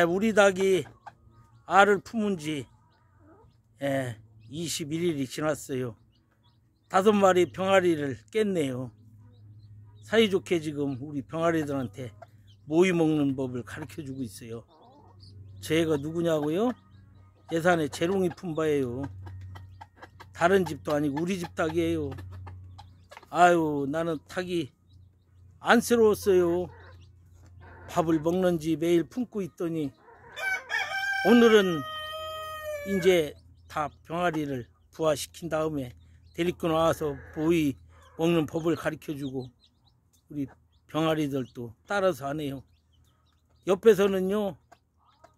우리 닭이 알을 품은 지 21일이 지났어요. 5마리 병아리를 깼네요. 사이좋게 지금 우리 병아리들한테 모이 먹는 법을 가르쳐주고 있어요. 쟤가 누구냐고요? 예산의 재롱이 품바예요. 다른 집도 아니고 우리 집 닭이에요. 아유, 나는 닭이 안쓰러웠어요. 밥을 먹는지 매일 품고 있더니 오늘은 이제 다 병아리를 부화시킨 다음에 데리고 나와서 모이 먹는 법을 가르쳐주고 우리 병아리들도 따라서 하네요. 옆에서는요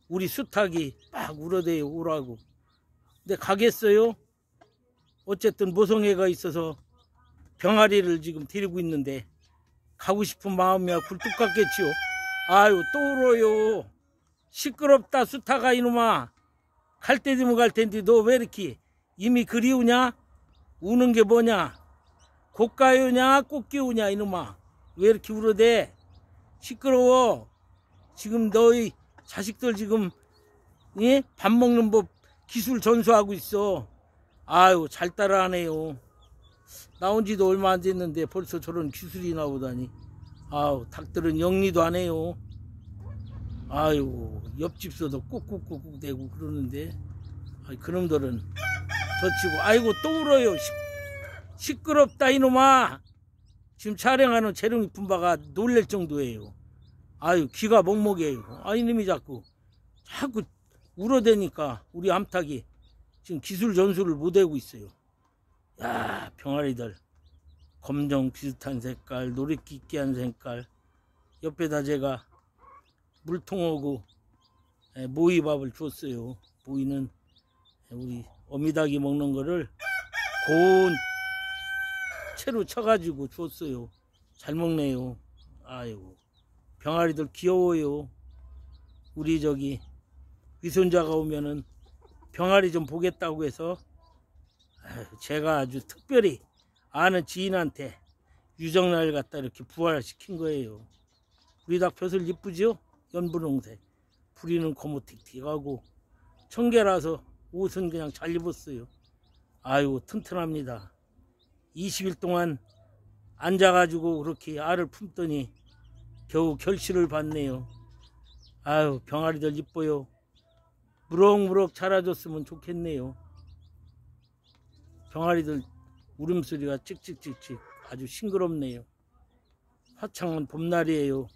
우리 수탉이 막 울어대요. 오라고. 근데 가겠어요? 어쨌든 모성애가 있어서 병아리를 지금 데리고 있는데 가고 싶은 마음이야 굴뚝 같겠지요. 아유, 또 울어요. 시끄럽다 수탉아 이놈아. 갈 때 되면 갈 텐데 너 왜 이렇게 이미 그리우냐? 우는 게 뭐냐? 고가요냐 꽃기우냐 이놈아. 왜 이렇게 울어대? 시끄러워. 지금 너희 자식들 지금 밥 먹는 법 기술 전수하고 있어. 아유, 잘 따라하네요. 나온 지도 얼마 안 됐는데 벌써 저런 기술이 나오다니. 아유, 닭들은 영리도 안 해요. 아유, 옆집서도 꾹꾹꾹꾹 대고 그러는데 그놈들은 젖히고. 아이고, 또 울어요. 시끄럽다 이놈아. 지금 촬영하는 재롱이 품바가 놀랄 정도예요. 아유, 귀가 먹먹해요. 아, 이놈이 자꾸 울어대니까 우리 암탉이 지금 기술 전수를 못하고 있어요. 야, 병아리들 검정 비슷한 색깔, 노릇끼끼한 색깔. 옆에다 제가 물통하고 모이밥을 줬어요. 모이는 우리 어미닭이 먹는 거를 고운 채로 쳐가지고 줬어요. 잘 먹네요. 아이고, 병아리들 귀여워요. 우리 저기 위손자가 오면은 병아리 좀 보겠다고 해서 제가 아주 특별히 아는 지인한테 유정날 갖다 이렇게 부활시킨 거예요. 우리 닭 벼슬 이쁘죠? 연분홍색. 부리는 고무틱틱하고 청개라서 옷은 그냥 잘 입었어요. 아유, 튼튼합니다. 20일 동안 앉아가지고 그렇게 알을 품더니 겨우 결실을 봤네요. 아유, 병아리들 이뻐요. 무럭무럭 자라줬으면 좋겠네요. 병아리들 울음소리가 찍찍찍찍 아주 싱그럽네요. 화창한 봄날이에요.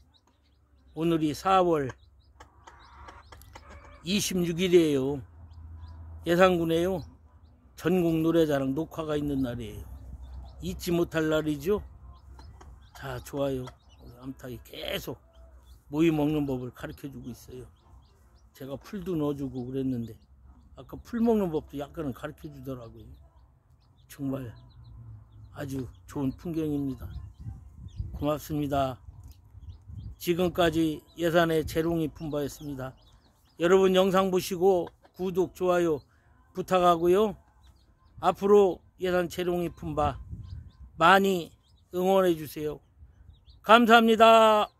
오늘이 4월 26일이에요. 예산군에요 전국 노래자랑 녹화가 있는 날이에요. 잊지 못할 날이죠. 자, 좋아요. 암탉이 계속 모이 먹는 법을 가르쳐주고 있어요. 제가 풀도 넣어주고 그랬는데 아까 풀 먹는 법도 약간은 가르쳐주더라고요. 정말 아주 좋은 풍경입니다. 고맙습니다. 지금까지 예산의 재롱이 품바였습니다. 여러분 영상 보시고 구독, 좋아요 부탁하고요. 앞으로 예산 재롱이 품바 많이 응원해 주세요. 감사합니다.